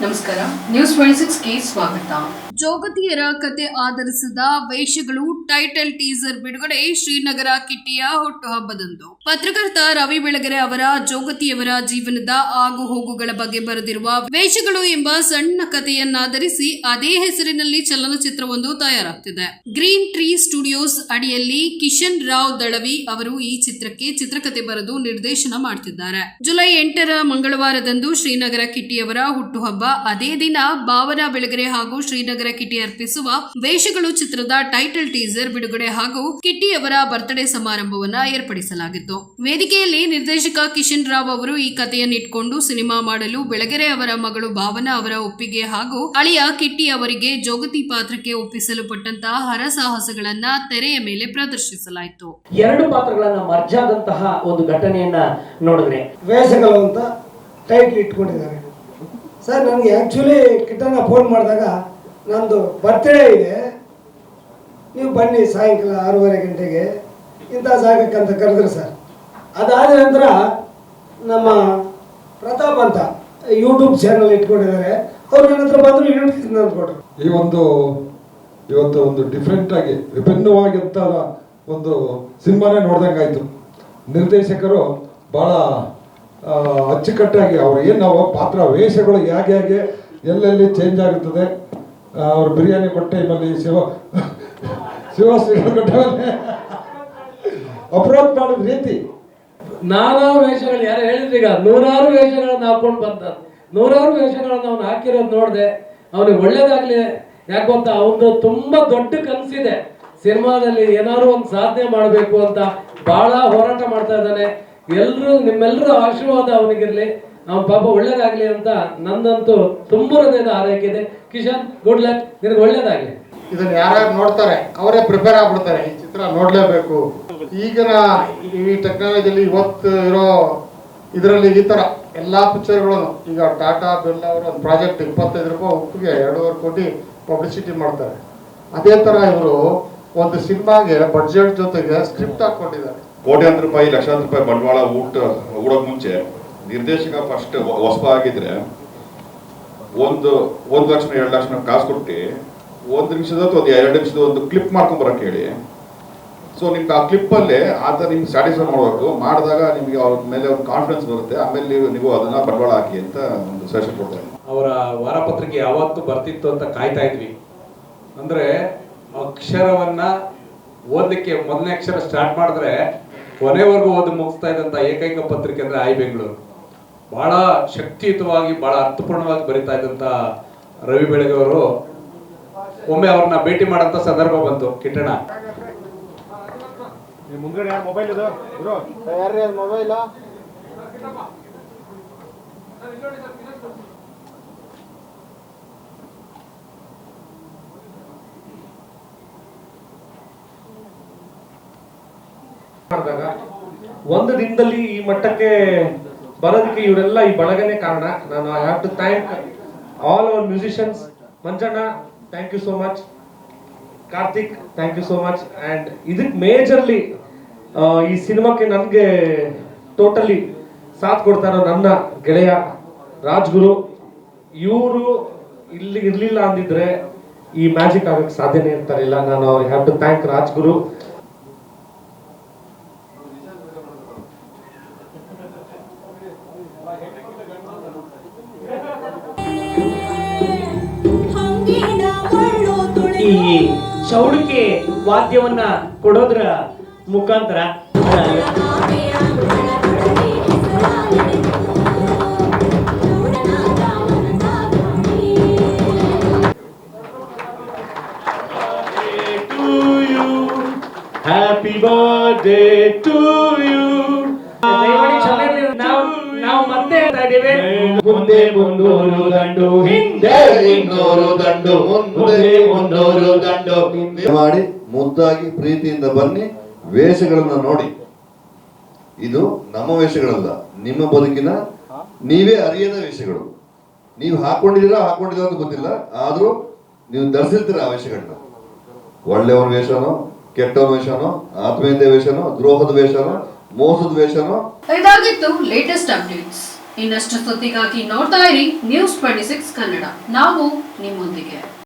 ನಮಸ್ಕಾರ, ನ್ಯೂಸ್ 26ಗೆ ಸ್ವಾಗತ. ಜೋಗತಿಯರ ಕತೆ ಆಧರಿಸಿದ ವೇಷಗಳು ಟೈಟಲ್ ಟೀಸರ್ ಬಿಡುಗಡೆ ಶ್ರೀನಗರ ಕಿಟ್ಟಿಯ ಹುಟ್ಟುಹಬ್ಬದಂದು. ಪತ್ರಕರ್ತ ರವಿ ಬೆಳಗೆರೆ ಅವರ ಜೋಗತಿಯವರ ಜೀವನದ ಆಗು ಹೋಗುಗಳ ಬಗ್ಗೆ ಬರೆದಿರುವ ವೇಷಗಳು ಎಂಬ ಸಣ್ಣ ಕಥೆಯನ್ನಾಧರಿಸಿ ಅದೇ ಹೆಸರಿನಲ್ಲಿ ಚಲನಚಿತ್ರವೊಂದು ತಯಾರಾಗ್ತಿದೆ. ಗ್ರೀನ್ ಟ್ರೀ ಸ್ಟುಡಿಯೋಸ್ ಅಡಿಯಲ್ಲಿ ಕಿಶನ್ ರಾವ್ ದಳವಿ ಅವರು ಈ ಚಿತ್ರಕ್ಕೆ ಚಿತ್ರಕಥೆ ಬರೆದು ನಿರ್ದೇಶನ ಮಾಡ್ತಿದ್ದಾರೆ. ಜುಲೈ 8ರ ಮಂಗಳವಾರದಂದು ಶ್ರೀನಗರ ಕಿಟ್ಟಿಯವರ ಹುಟ್ಟುಹಬ್ಬ. ಅದೇ ದಿನ ಭಾವನಾ ಬೆಳಗೆರೆ ಹಾಗೂ ಶ್ರೀನಗರ ಕಿಟ್ಟಿ ಅರ್ಪಿಸುವ ವೇಷಗಳು ಚಿತ್ರದ ಟೈಟಲ್ ಟೀಸರ್ ಬಿಡುಗಡೆ ಹಾಗೂ ಕಿಟ್ಟಿಯವರ ಬರ್ತ್ಡೇ ಸಮಾರಂಭವನ್ನ ಏರ್ಪಡಿಸಲಾಗಿತ್ತು. ವೇದಿಕೆಯಲ್ಲಿ ನಿರ್ದೇಶಕ ಕಿಶನ್ ರಾವ್ ಅವರು ಈ ಕಥೆಯನ್ನಿಟ್ಕೊಂಡು ಸಿನಿಮಾ ಮಾಡಲು ಬೆಳಗೆರೆ ಅವರ ಮಗಳು ಭಾವನಾ ಅವರ ಒಪ್ಪಿಗೆ ಹಾಗೂ ಅಳಿಯ ಕಿಟ್ಟಿ ಅವರಿಗೆ ಜೋಗತಿ ಪಾತ್ರಕ್ಕೆ ಒಪ್ಪಿಸಲು ಪಟ್ಟಂತಹ ಹರಸಾಹಸಗಳನ್ನ ತೆರೆಯ ಮೇಲೆ ಪ್ರದರ್ಶಿಸಲಾಯಿತು. ಎರಡು ಪಾತ್ರಗಳನ್ನ ಮರ್ಜ್ ಆದಂತಹ ಒಂದು ಘಟನೆಯನ್ನ ನೋಡಿದ್ರೆ ವೇಷಗಳು ಅಂತ ಟೈಟ್ಲ್ ಇಟ್ಕೊಂಡಿದ್ದಾರೆ. ಸರ್, ನನಗೆ ಆ್ಯಕ್ಚುಲಿ ಕಿಟ್ಟನ ಫೋನ್ ಮಾಡಿದಾಗ ನಂದು ಬರ್ತ್ಡೇ ಇದೆ, ನೀವು ಬನ್ನಿ ಸಾಯಂಕಾಲ 6:30 ಗಂಟೆಗೆ ಇಂಥ ಜಾಗಕ್ಕೆ ಅಂತ ಕರೆದ್ರು ಸರ್. ಅದಾದ ನಂತರ ನಮ್ಮ ಪ್ರತಾಪ್ ಅಂತ ಯೂಟ್ಯೂಬ್ ಚಾನಲ್ ಇಟ್ಕೊಂಡಿದ್ದಾರೆ, ಅವ್ರು ನನ್ನ ಹತ್ರ ಬಂದರು ಇನ್ವಿಟೇಷನ್ ಅಂದ್ಕೊಟ್ರು. ಇವತ್ತು ಒಂದು ಡಿಫ್ರೆಂಟ್ ಆಗಿ ವಿಭಿನ್ನವಾಗಿಂತ ಒಂದು ಸಿನಿಮಾನೇ ನೋಡ್ದಂಗಾಯ್ತು. ನಿರ್ದೇಶಕರು ಭಾಳ ಅಚ್ಚುಕಟ್ಟಾಗಿ ಅವ್ರು ಏನು ನಾವು ಪಾತ್ರ ವೇಷಗಳು ಹೇಗೆ ಎಲ್ಲೆಲ್ಲಿ ಚೇಂಜ್ ಆಗುತ್ತದೆ. ಅವ್ರು ಬಿರಿಯಾನಿ ಕೊಟ್ಟ ಟೈಮಲ್ಲಿ ಶಿವಶ್ರೀ ಕೊಟ್ಟ ಅಪ್ರೋಚ್ ಮಾಡಿದ ರೀತಿ ನಾನಾರು ವೇಷಗಳು ಯಾರು ಹೇಳಿದ್ರು. ಈಗ 100 ವೇಷಗಳನ್ನ ಹಾಕೊಂಡು ಬಂದ 100 ವೇಷಗಳನ್ನ ಅವ್ನು ಹಾಕಿರೋದು ನೋಡಿದೆ. ಅವನಿಗೆ ಒಳ್ಳೇದಾಗ್ಲಿ. ಯಾಕೆ ಗೊತ್ತ, ಅವನು ತುಂಬಾ ದೊಡ್ಡ ಕನಸಿದೆ, ಸಿನಿಮಾದಲ್ಲಿ ಏನಾದ್ರು ಒಂದು ಸಾಧನೆ ಮಾಡಬೇಕು ಅಂತ ಬಹಳ ಹೋರಾಟ ಮಾಡ್ತಾ ಇದ್ದಾನೆ. ನಿಮ್ಮೆಲ್ಲರೂ ಆಶೀರ್ವಾದ ಅವನಿಗಿರ್ಲಿ, ಅವನ ಪಾಪ ಒಳ್ಳೇದಾಗ್ಲಿ ಅಂತ ನನ್ನಂತೂ ತುಂಬ ಹೃದಯದ ಆರೈಕೆ ಇದೆ. ಕಿಶನ್, ಗುಡ್ ಲಕ್, ನಿನಗೆ ಒಳ್ಳೇದಾಗ್ಲಿ. ಇದನ್ನ ಯಾರ್ಯಾರು ನೋಡ್ತಾರೆ ಅವರೇ ಪ್ರಿಪೇರ್ ಆಗ್ಬಿಡ್ತಾರೆ, ಈ ಚಿತ್ರ ನೋಡ್ಲೇಬೇಕು. ಈಗಿನ ಈ ಟೆಕ್ನಾಲಜಿಲಿ ಇವತ್ತು ಇರೋ ಇದರಲ್ಲಿ ಈ ತರ ಎಲ್ಲಾ ಪಿಕ್ಚರ್ಗಳು, ಈಗ ಟಾಟಾ ಬಿರ್ಲಾ ಅವರು ಒಂದು ಪ್ರಾಜೆಕ್ಟ್ 25 ರೂಪಾಯಿ ಒಪ್ಪಿಗೆ 2.5 ಕೋಟಿ ಪಬ್ಲಿಸಿಟಿ ಮಾಡ್ತಾರೆ. ಅದೇ ತರ ಇವರು ಒಂದು ಸಿನಿಮಾಗೆ ಬಡ್ಜೆಟ್ ಜೊತೆಗೆ ಸ್ಕ್ರಿಪ್ಟ್ ಹಾಕೊಂಡಿದ್ದಾರೆ. ಕೋಟ್ಯಾಂತರ ರೂಪಾಯಿ, ಲಕ್ಷಾಂತರ ರೂಪಾಯಿ ಬಂಡವಾಳ ಹೂಡೋಕ್ ಮುಂಚೆ ನಿರ್ದೇಶಕ ಫಸ್ಟ್ ಹೊಸಬ ಆಗಿದ್ರೆ 1 ಲಕ್ಷ 2 ಲಕ್ಷ ಕಾಸು ಕೊಟ್ಟು 1 ನಿಮಿಷದ ಅಥವಾ 2 ನಿಮಿಷದ ಒಂದು ಕ್ಲಿಪ್ ಮಾಡ್ಕೊಂಡ್ ಬರಕ್ ಹೇಳಿ. ಸೊ ನಿಮ್ಗೆ ಆ ಕ್ಲಿಪ್ ಅಲ್ಲಿ ಆತ ನಿಮ್ಗೆ ಸ್ಯಾಟಿಸ್ಫೈ ಮಾಡಬೇಕು. ಮಾಡಿದಾಗ ನಿಮ್ಗೆ ಅವ್ರ ಮೇಲೆ ಒಂದು ಕಾನ್ಫಿಡೆನ್ಸ್ ಬರುತ್ತೆ. ಆಮೇಲೆ ನೀವು ಅದನ್ನ ಬಂಡವಾಳ ಹಾಕಿ ಅಂತ ಒಂದು ಸಜೆಷನ್ ಕೊಡ್ತಾರೆ. ಅವರ ವಾರಪತ್ರಿಕೆ ಯಾವತ್ತು ಬರ್ತಿತ್ತು ಅಂತ ಕಾಯ್ತಾ ಇದ್ವಿ. ಅಂದ್ರೆ ಅಕ್ಷರವನ್ನ ಓದಲಿಕ್ಕೆ ಮೊದಲನೇ ಅಕ್ಷರ ಸ್ಟಾರ್ಟ್ ಮಾಡಿದ್ರೆ ಕೊನೆವರೆಗೂ ಓದಿ ಮುಗಿಸ್ತಾ ಇದ್ದಂತ ಏಕೈಕ ಪತ್ರಿಕೆ ಅಂದ್ರೆ ಐ ಬೆಂಗಳೂರು. ಬಹಳ ಶಕ್ತಿಯುತವಾಗಿ, ಬಹಳ ಅರ್ಥಪೂರ್ಣವಾಗಿ ಬರಿತಾ ಇದ್ದಂತ ರವಿ ಬೆಳಗೆರೆ ಅವರು ಒಮ್ಮೆ ಅವ್ರನ್ನ ಭೇಟಿ ಮಾಡಂತ ಸಂದರ್ಭ ಬಂತು. ಕಿಟ್ಟಣ, ಮಾಡಿದಾಗ ಒಂದು ದಿನದಲ್ಲಿ ಈ ಮಟ್ಟಕ್ಕೆ ಬರೋದಕ್ಕೆ ಇವರೆಲ್ಲ ಈ ಬಳಗನೇ ಕಾರಣ. ನಾನು I have to thank all our musicians. Manjanna, thank you so much. Karthik, thank you so much. And ಇದಕ್ಕೆ ಮೇಜರ್ಲಿ ಈ ಸಿನಿಮಾಕ್ಕೆ ನನಗೆ ಟೋಟಲಿ ಸಾಥ್ ಕೊಡ್ತಾರೋ ನನ್ನ ಗೆಳೆಯ ರಾಜ್ಗುರು. ಇವರು ಇಲ್ಲಿ ಇರ್ಲಿಲ್ಲ ಅಂದಿದ್ರೆ ಈ ಮ್ಯಾಜಿಕ್ ಆಗಕ್ಕೆ ಸಾಧ್ಯನೇ ಇರ್ತಾರಿಲ್ಲ. ನಾನು I have to thank Rajguru. ಈ ಚೌಡಿಕೆ ವಾದ್ಯವನ್ನ ಕೊಡೋದ್ರ ಮುಖಾಂತರ ಹ್ಯಾಪಿ ಬರ್ತ್ಡೇ ಟು ಯು. ನಾವು ಮತ್ತೆ ಮುಂದೆ 300 ದಂಡು, ಹಿಂದೆ 200 ದಂಡು, ಮುಂದೆ 300 ದಂಡು ಮಾಡಿ ಮುದ್ದಾಗಿ ಪ್ರೀತಿಯಿಂದ ಬನ್ನಿ. ವೇಷಗಳನ್ನ ನೋಡಿ. ಇದು ನಮ್ಮ ವೇಷಗಳಲ್ಲ, ನಿಮ್ಮ ಬದುಕಿನ ನೀವೇ ಅರಿಯದ ವೇಷಗಳು. ನೀವು ಹಾಕೊಂಡಿದ್ದೀರಾ ಅಂತ ಗೊತ್ತಿಲ್ಲ, ಆದ್ರೂ ನೀವು ಧರಿಸಿರ್ತೀರ ಆ ವೇಷಗಳನ್ನ. ಒಳ್ಳೆಯವರ ವೇಷನೋ, ಕೆಟ್ಟವರ ವೇಷನೋ, ಆತ್ಮೀಯತೆ ವೇಷನೋ, ದ್ರೋಹದ ವೇಷನೋ, ಮೋಸದ ವೇಷನೋ. ಇದಾಗಿತ್ತು ಲೇಟೆಸ್ಟ್ ಅಪ್ಡೇಟ್ಸ್. ಇನ್ನಷ್ಟು ಸುದ್ದಿಗಾಗಿ ನೋಡ್ತಾ ಇರಿ ನ್ಯೂಸ್ 26 ಕನ್ನಡ. ನಾವು ನಿಮ್ಮೊಂದಿಗೆ.